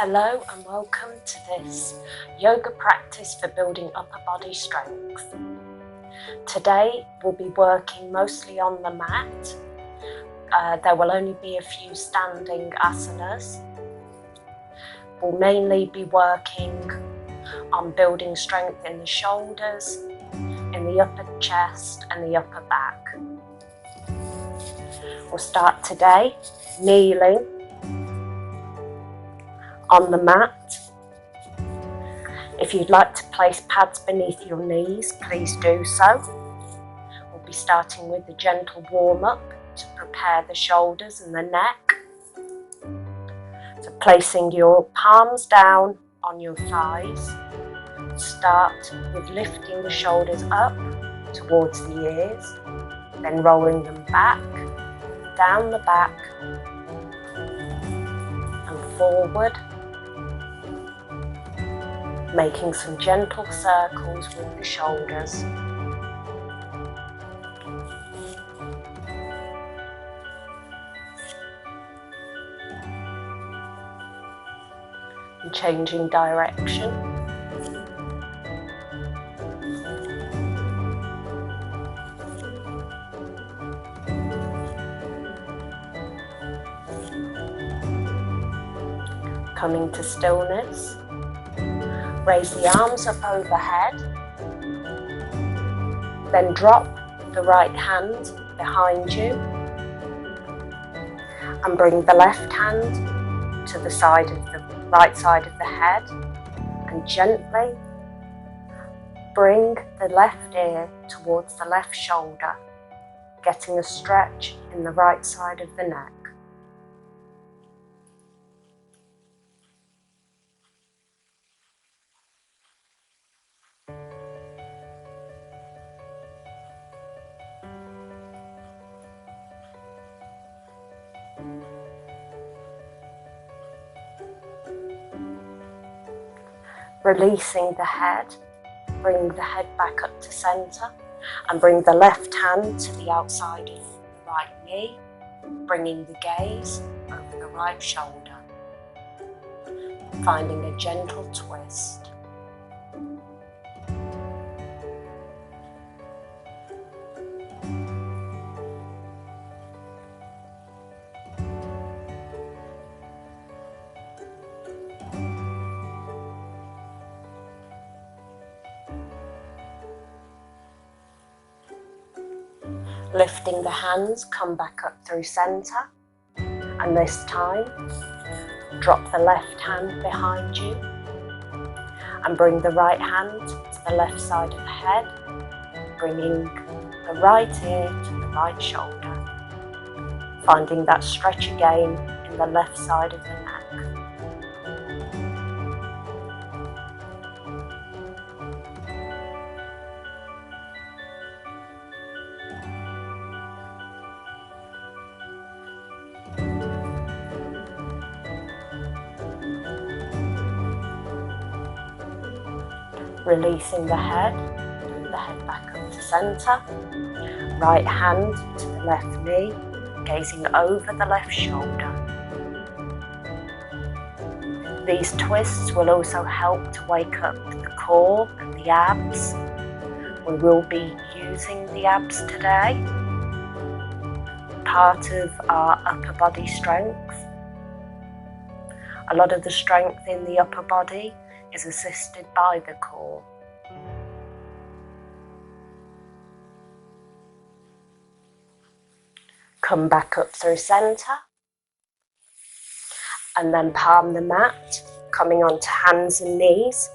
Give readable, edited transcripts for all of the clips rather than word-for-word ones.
Hello and welcome to this yoga practice for building upper body strength. Today we'll be working mostly on the mat. There will only be a few standing asanas. We'll mainly be working on building strength in the shoulders, in the upper chest and the upper back. We'll start today kneeling on the mat. If you'd like to place pads beneath your knees, please do so. We'll be starting with a gentle warm-up to prepare the shoulders and the neck. So placing your palms down on your thighs, start with lifting the shoulders up towards the ears, then rolling them back, down the back and forward, making some gentle circles with the shoulders. And changing direction. Coming to stillness. Raise the arms up overhead, then drop the right hand behind you and bring the left hand to the side of the right side of the head and gently bring the left ear towards the left shoulder, getting a stretch in the right side of the neck. Releasing the head, bring the head back up to centre and bring the left hand to the outside of the right knee, bringing the gaze over the right shoulder, finding a gentle twist. Lifting the hands, come back up through centre, and this time drop the left hand behind you and bring the right hand to the left side of the head, bringing the right ear to the right shoulder, finding that stretch again in the left side of the neck. Releasing the head back up to centre, right hand to the left knee, gazing over the left shoulder. These twists will also help to wake up the core and the abs. We will be using the abs today, part of our upper body strength. A lot of the strength in the upper body is assisted by the core. Come back up through centre and then palm the mat, coming onto hands and knees,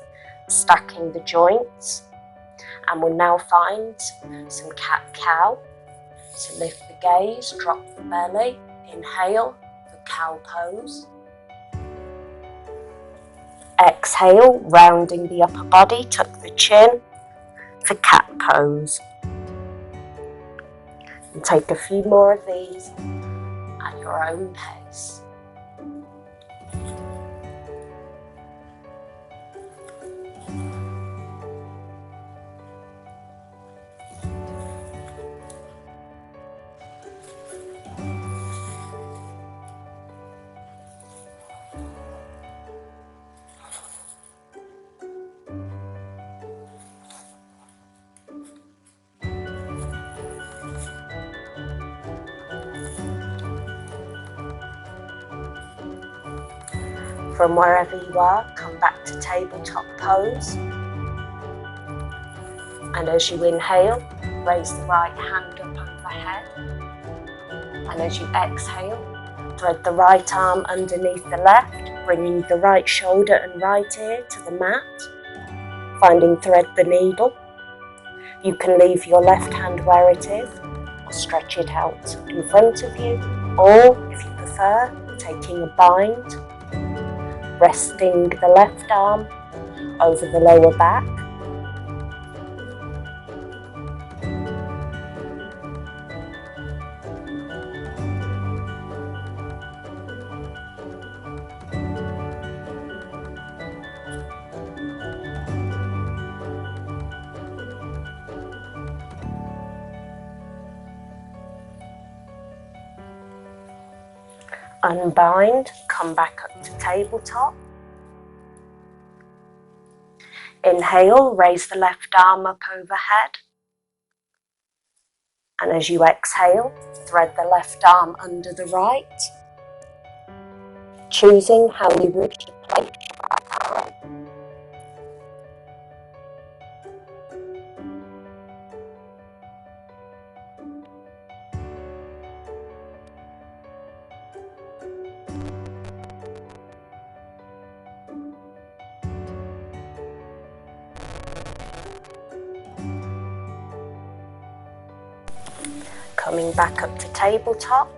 stacking the joints, and we'll now find some cat-cow. So lift the gaze, drop the belly, inhale for cow pose. Exhale, rounding the upper body, tuck the chin for cat pose. And take a few more of these at your own pace. From wherever you are, come back to tabletop pose. And as you inhale, raise the right hand up overhead. And as you exhale, thread the right arm underneath the left, bringing the right shoulder and right ear to the mat. Finding thread the needle. You can leave your left hand where it is, or stretch it out in front of you, or if you prefer, taking a bind, resting the left arm over the lower back. Unbind, come back up to tabletop. Inhale, raise the left arm up overhead. And as you exhale, thread the left arm under the right, choosing how you wish to place your right arm. Coming back up to tabletop,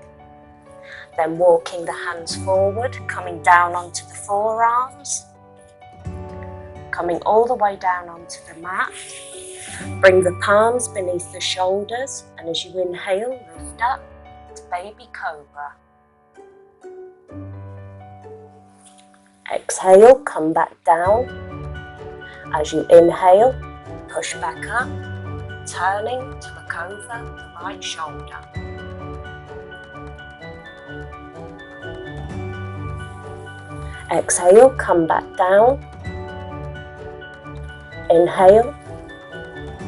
then walking the hands forward, coming down onto the forearms, coming all the way down onto the mat. Bring the palms beneath the shoulders, and as you inhale, lift up to baby cobra. Exhale, come back down. As you inhale, push back up, turning to look over the right shoulder. Exhale, come back down. Inhale,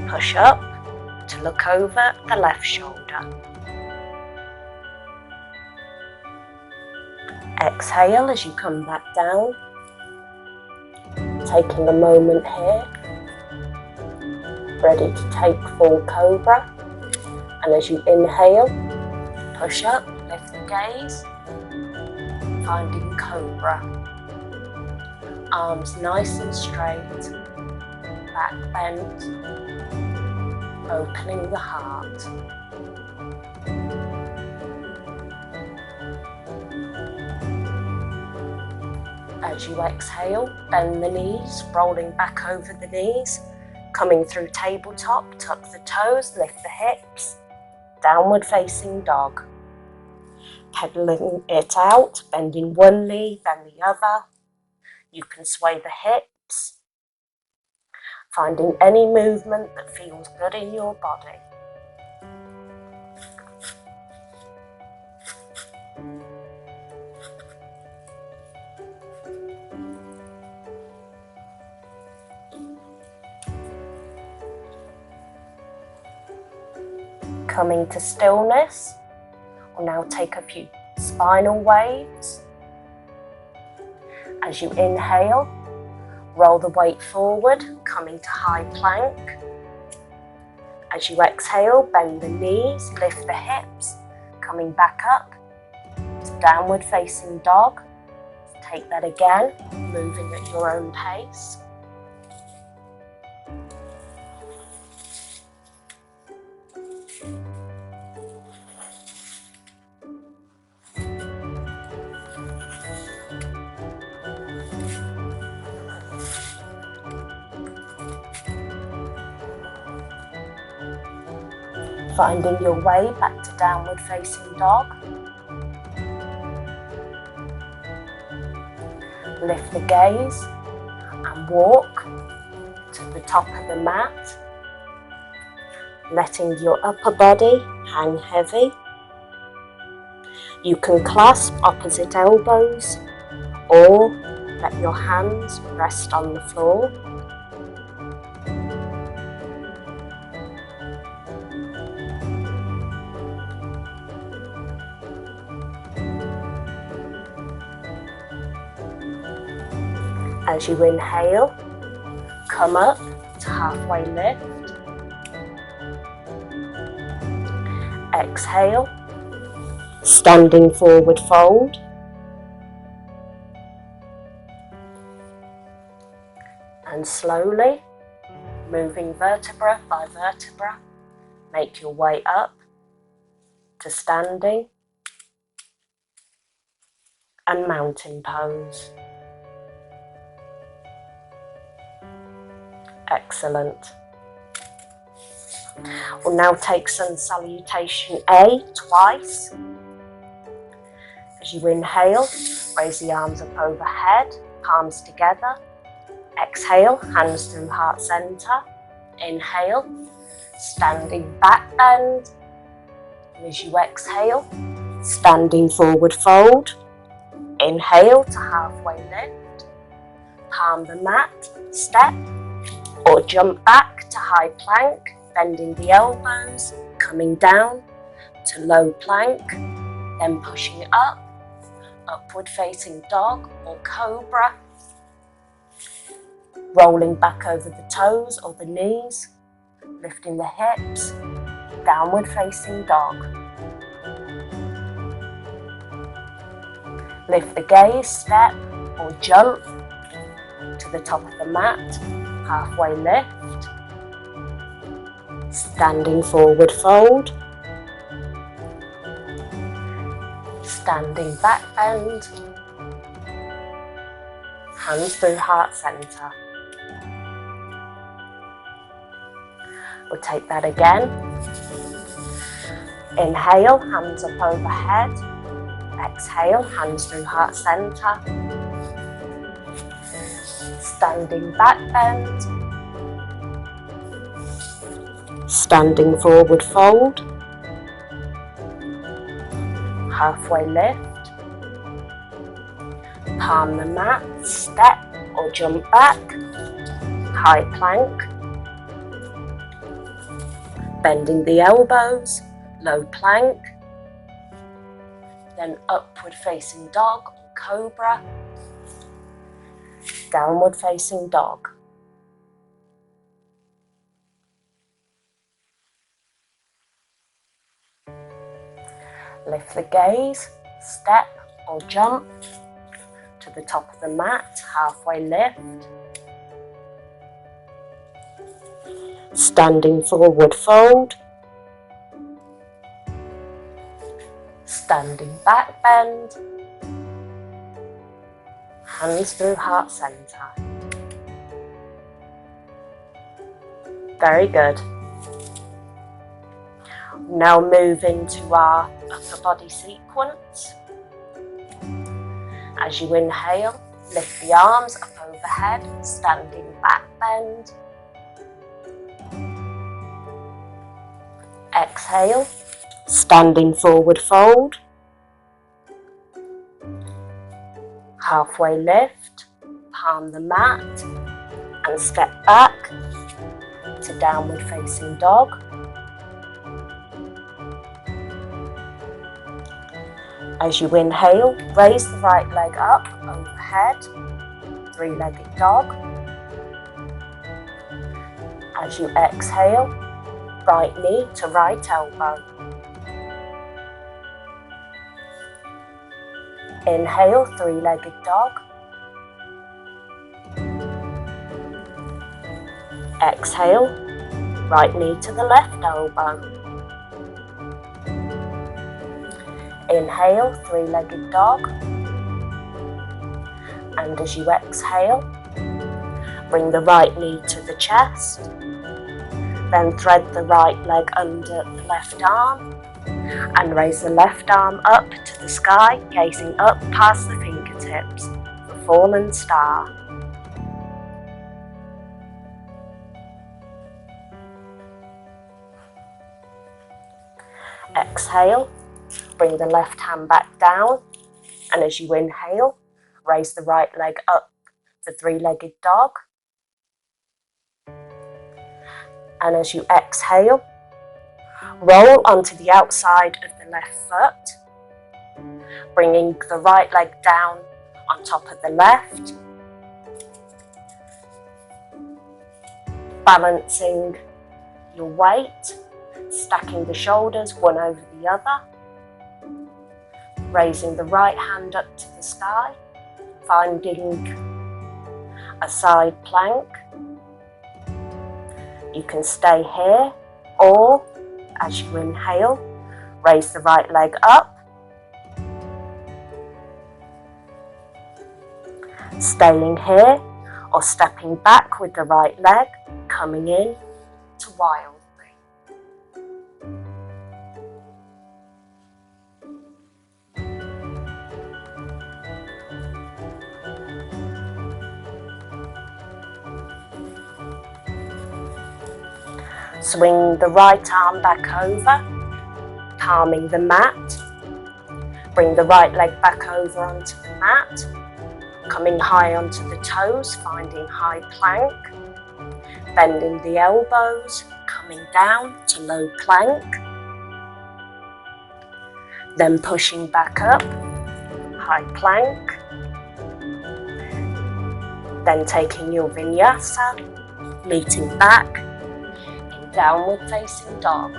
push up to look over the left shoulder. Exhale as you come back down, taking a moment here, ready to take full cobra. And as you inhale, push up, lift the gaze, finding cobra. Arms nice and straight, back bent, opening the heart. As you exhale, bend the knees, rolling back over the knees, coming through tabletop, tuck the toes, lift the hips, downward facing dog. Pedaling it out, bending one knee, then the other. You can sway the hips, finding any movement that feels good in your body. Coming to stillness, we'll now take a few spinal waves. As you inhale, roll the weight forward, coming to high plank. As you exhale, bend the knees, lift the hips, coming back up to downward facing dog. Take that again, moving at your own pace. Finding your way back to downward facing dog. Lift the gaze and walk to the top of the mat, letting your upper body hang heavy. You can clasp opposite elbows or let your hands rest on the floor. As you inhale, come up to halfway lift. Exhale, standing forward fold. And slowly, moving vertebra by vertebra, make your way up to standing and mountain pose. Excellent. We'll now take sun salutation A twice. As you inhale, raise the arms up overhead, palms together. Exhale, hands through heart center. Inhale, standing back bend. And as you exhale, standing forward fold. Inhale to halfway lift. Palm the mat, step or jump back to high plank, bending the elbows, coming down to low plank, then pushing up, upward facing dog or cobra, rolling back over the toes or the knees, lifting the hips, downward facing dog. Lift the gaze, step or jump to the top of the mat, halfway lift, standing forward fold, standing back bend, hands through heart center. We'll take that again. Inhale, hands up overhead. Exhale, hands through heart center. Standing back bend. Standing forward fold. Halfway lift. Palm the mat, step or jump back. High plank. Bending the elbows, low plank. Then upward facing dog or cobra. Downward facing dog. Lift the gaze, step or jump to the top of the mat, halfway lift. Standing forward fold. Standing back bend. Hands through heart center. Very good. Now move into our upper body sequence. As you inhale, lift the arms up overhead, standing back bend. Exhale, standing forward fold. Halfway lift, palm the mat and step back to downward facing dog. As you inhale, raise the right leg up overhead, three-legged dog. As you exhale, right knee to right elbow. Inhale, three-legged dog. Exhale, right knee to the left elbow. Inhale, three-legged dog. And as you exhale, bring the right knee to the chest. Then thread the right leg under the left arm and raise the left arm up to the sky, gazing up past the fingertips for fallen star. Exhale, bring the left hand back down, and as you inhale, raise the right leg up to three-legged dog. And as you exhale, roll onto the outside of the left foot, bringing the right leg down on top of the left. Balancing your weight, stacking the shoulders one over the other, raising the right hand up to the sky, finding a side plank. You can stay here, or as you inhale, raise the right leg up, staying here, or stepping back with the right leg, coming in to wild. Swing the right arm back over, palming the mat. Bring the right leg back over onto the mat, coming high onto the toes, finding high plank. Bending the elbows, coming down to low plank. Then pushing back up, high plank. Then taking your vinyasa, meeting back in downward facing dog.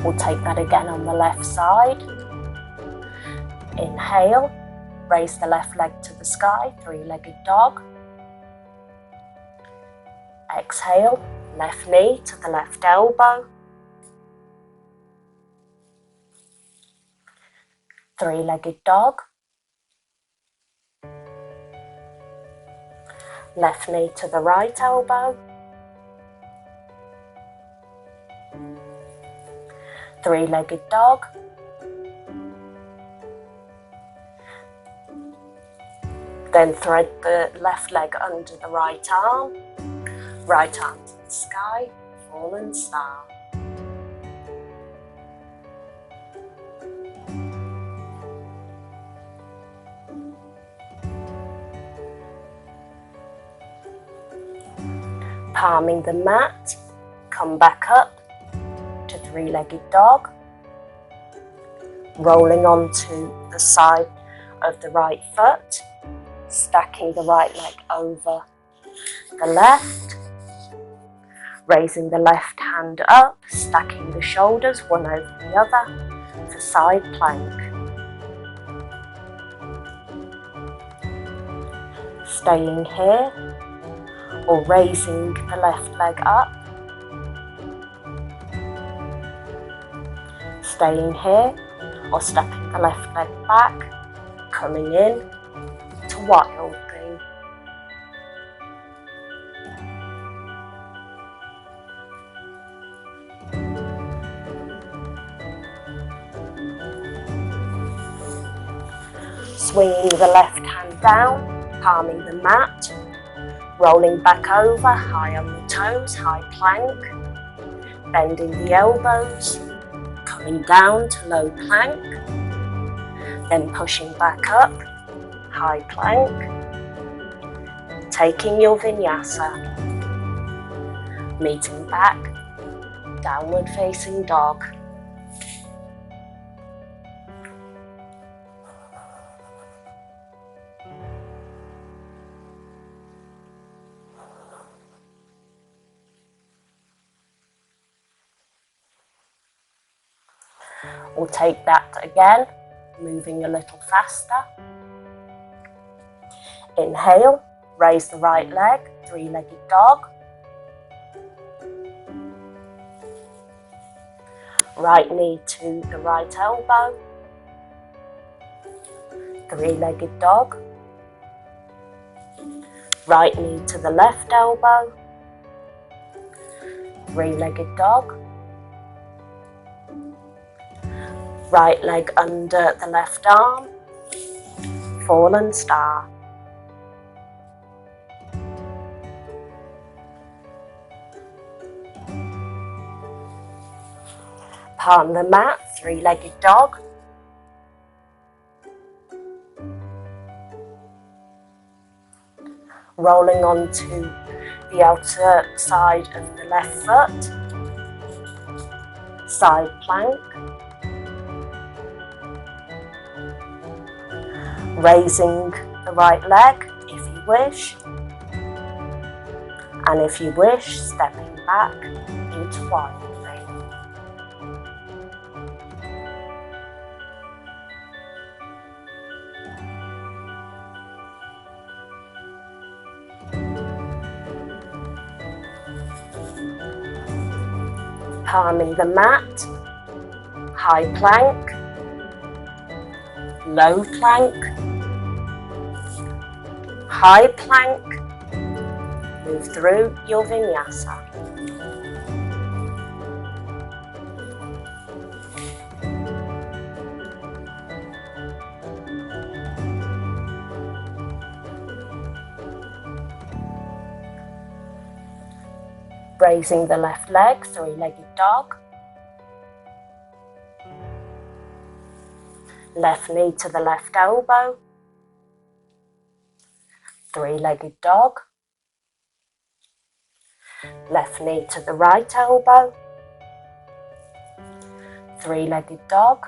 We'll take that again on the left side. Inhale, raise the left leg to the sky, three-legged dog. Exhale, left knee to the left elbow. Three-legged dog. Left knee to the right elbow. Three-legged dog. Then thread the left leg under the right arm to the sky, fallen star. Palming the mat, come back up to three-legged dog, rolling onto the side of the right foot, stacking the right leg over the left, raising the left hand up, stacking the shoulders one over the other for side plank. Staying here or raising the left leg up, staying here or stepping the left leg back, coming in to wild thing. Swinging the left hand down, palming the mat, rolling back over, high on the toes, high plank, bending the elbows, coming down to low plank, then pushing back up, high plank, taking your vinyasa, meeting back, downward facing dog. We'll take that again, moving a little faster. Inhale, raise the right leg, three-legged dog. Right knee to the right elbow. Three-legged dog. Right knee to the left elbow. Three-legged dog. Right leg under the left arm, fallen star. Palm the mat, three-legged dog. Rolling onto the outer side of the left foot, side plank, raising the right leg if you wish, and if you wish, stepping back into wild thing. Palming the mat, high plank, low plank, high plank, move through your vinyasa. Raising the left leg, three-legged dog. Left knee to the left elbow, three-legged dog. Left knee to the right elbow, three-legged dog.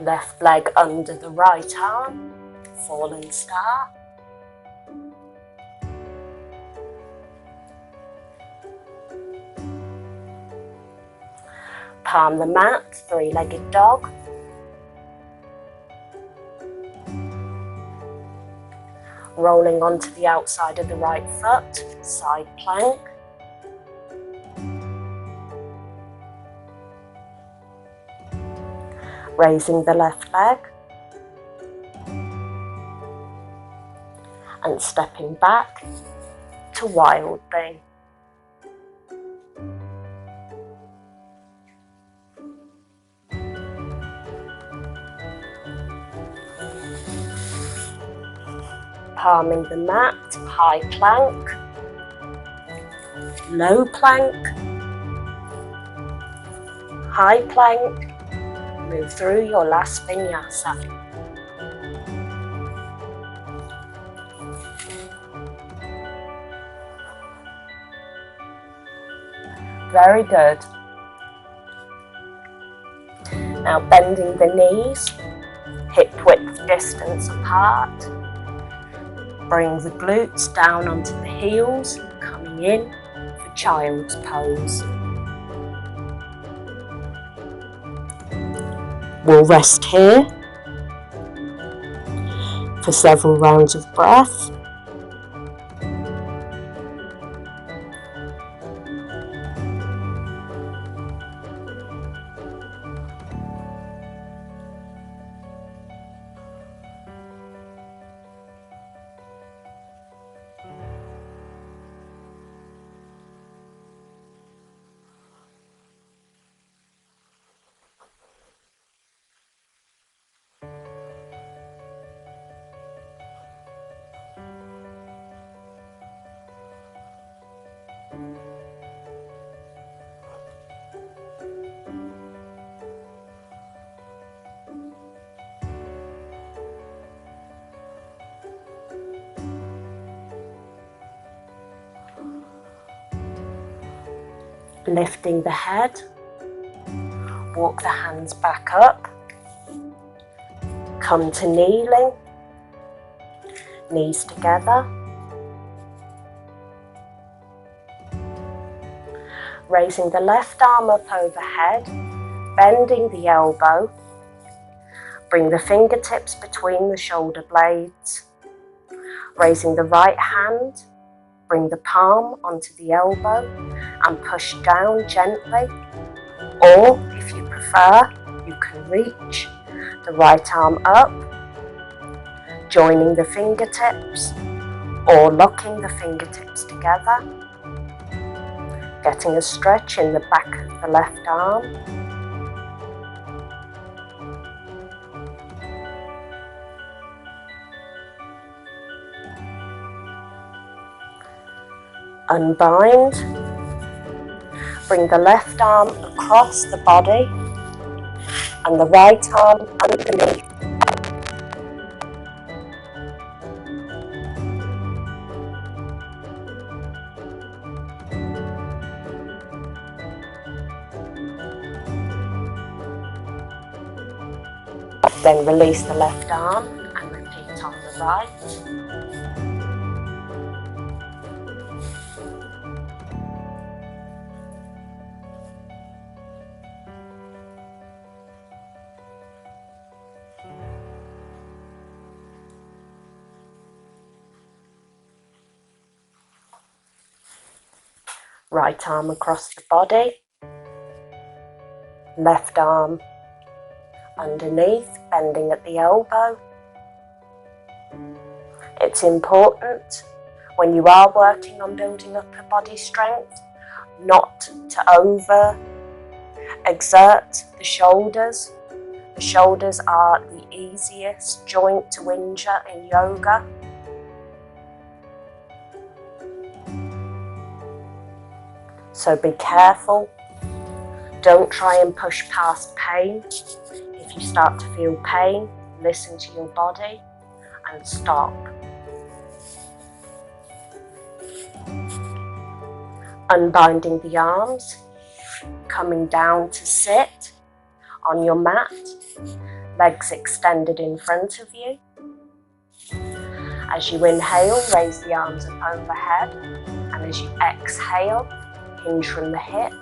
Left leg under the right arm, fallen star. Palm the mat, three-legged dog. Rolling onto the outside of the right foot, side plank. Raising the left leg. And stepping back to wild thing. Palming the mat, high plank, low plank, high plank, move through your last vinyasa. Very good. Now bending the knees, hip width distance apart. Bring the glutes down onto the heels, coming in for child's pose. We'll rest here for several rounds of breath. Lifting the head, walk the hands back up, come to kneeling, knees together, raising the left arm up overhead, bending the elbow, bring the fingertips between the shoulder blades, raising the right hand, bring the palm onto the elbow and push down gently, or if you prefer, you can reach the right arm up, joining the fingertips or locking the fingertips together, getting a stretch in the back of the left arm. Unbind, bring the left arm across the body and the right arm underneath. Then release the left arm and repeat on the right. Right arm across the body, left arm underneath, bending at the elbow. It's important when you are working on building upper body strength not to over exert the shoulders. The shoulders are the easiest joint to injure in yoga. So be careful. Don't try and push past pain. If you start to feel pain, listen to your body and stop. Unbinding the arms, coming down to sit on your mat, legs extended in front of you. As you inhale, raise the arms up overhead, and as you exhale, hinge from the hip,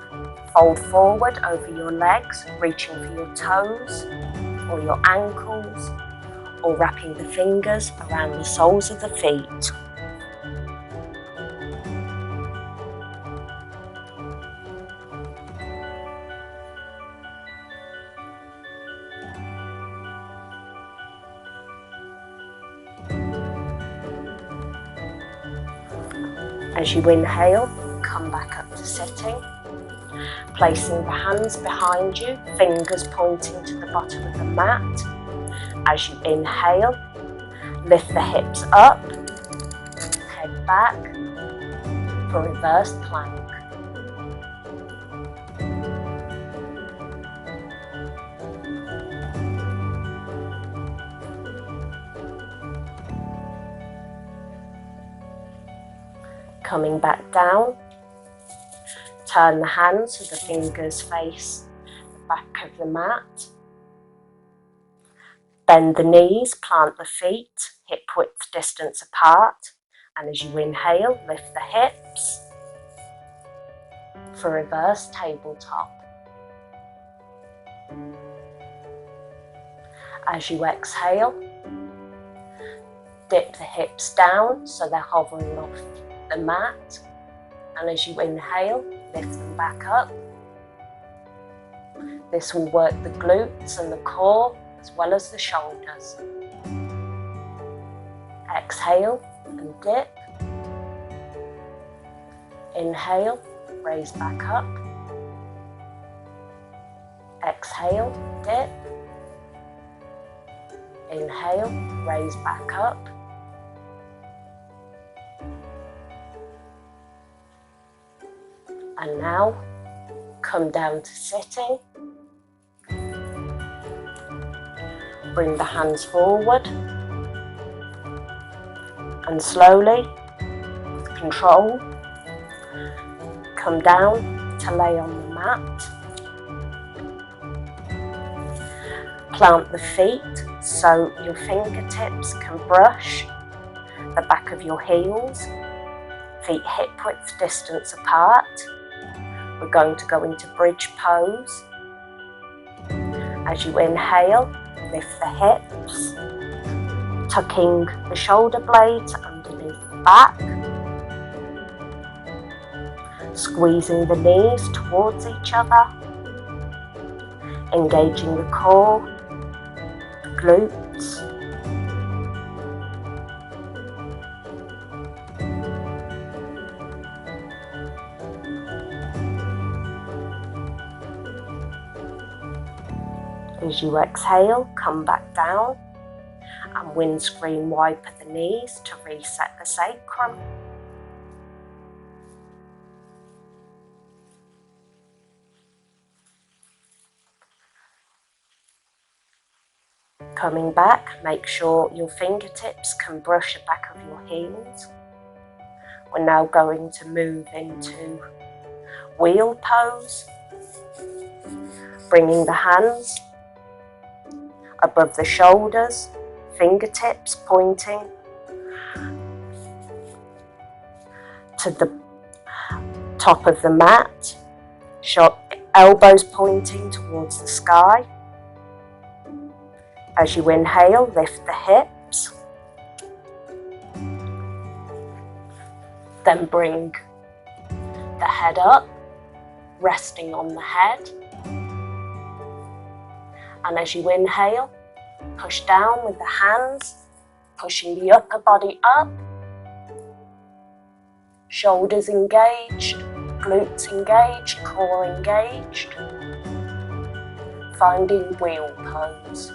fold forward over your legs, reaching for your toes or your ankles, or wrapping the fingers around the soles of the feet. As you inhale, come back up to sitting, placing the hands behind you, fingers pointing to the bottom of the mat. As you inhale, lift the hips up, head back for reverse plank. Coming back down, turn the hands so the fingers face the back of the mat. Bend the knees, plant the feet, hip width distance apart. And as you inhale, lift the hips for reverse tabletop. As you exhale, dip the hips down so they're hovering off the mat. And as you inhale, lift them back up. This will work the glutes and the core as well as the shoulders. Exhale and dip. Inhale, raise back up. Exhale, dip. Inhale, raise back up. And now, come down to sitting. Bring the hands forward. And slowly, with control, come down to lay on the mat. Plant the feet so your fingertips can brush the back of your heels. Feet hip width distance apart. We're going to go into bridge pose. As you inhale, lift the hips, tucking the shoulder blades underneath the back, squeezing the knees towards each other, engaging the core, the glutes. As you exhale, come back down and windscreen wipe at the knees to reset the sacrum. Coming back, make sure your fingertips can brush the back of your heels. We're now going to move into wheel pose, bringing the hands above the shoulders, fingertips pointing to the top of the mat, elbows pointing towards the sky. As you inhale, lift the hips. Then bring the head up, resting on the head. And as you inhale, push down with the hands, pushing the upper body up. Shoulders engaged, glutes engaged, core engaged. Finding wheel pose.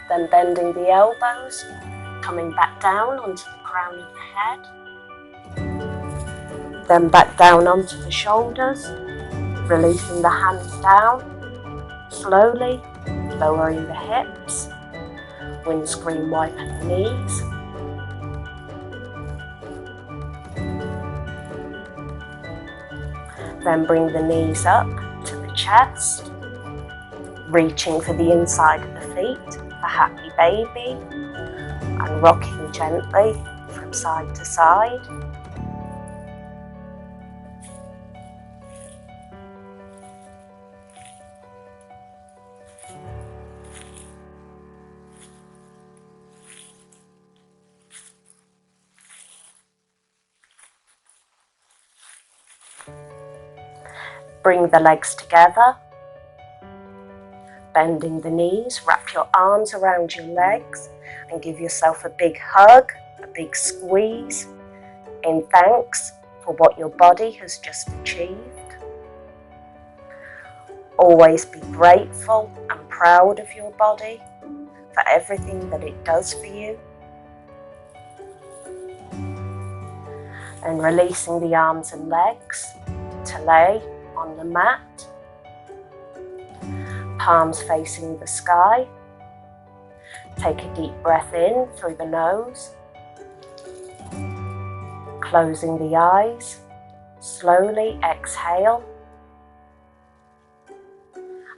Then bending the elbows, coming back down onto the crown of the head. Then back down onto the shoulders, releasing the hands down, slowly lowering the hips, windscreen wipe at the knees. Then bring the knees up to the chest, reaching for the inside of the feet, a happy baby, and rocking gently from side to side. Bring the legs together, bending the knees, wrap your arms around your legs and give yourself a big hug, a big squeeze in thanks for what your body has just achieved. Always be grateful and proud of your body for everything that it does for you. And releasing the arms and legs to lay on the mat, palms facing the sky. Take a deep breath in through the nose, closing the eyes, slowly exhale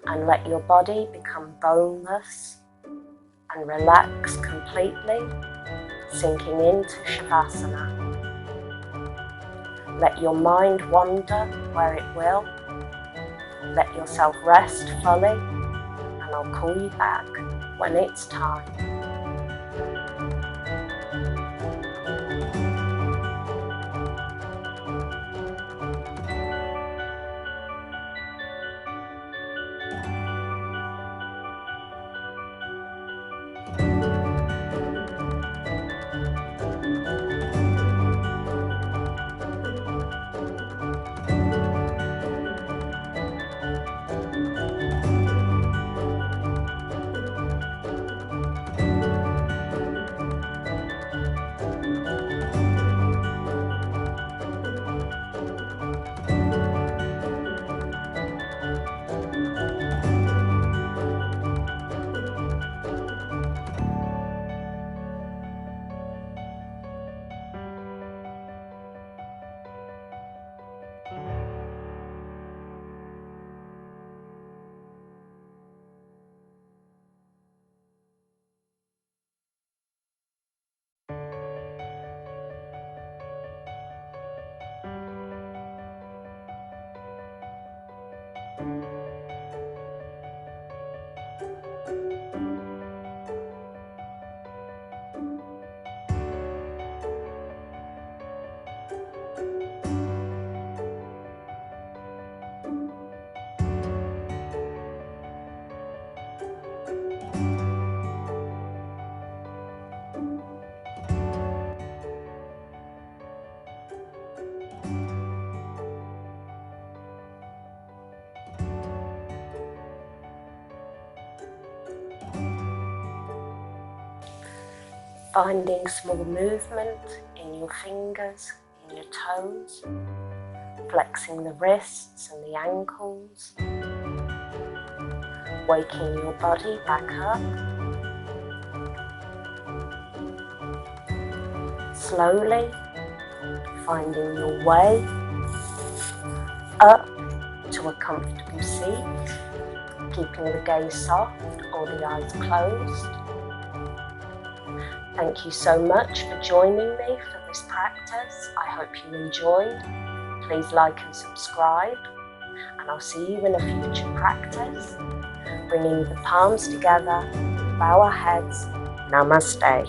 and let your body become boneless and relax completely, sinking into Shavasana. Let your mind wander where it will. Let yourself rest fully, and I'll call you back when it's time. Finding small movement in your fingers, in your toes, flexing the wrists and the ankles, waking your body back up. Slowly finding your way up to a comfortable seat, keeping the gaze soft or the eyes closed. Thank you so much for joining me for this practice. I hope you enjoyed. Please like and subscribe, and I'll see you in a future practice. Bringing the palms together, bow our heads. Namaste.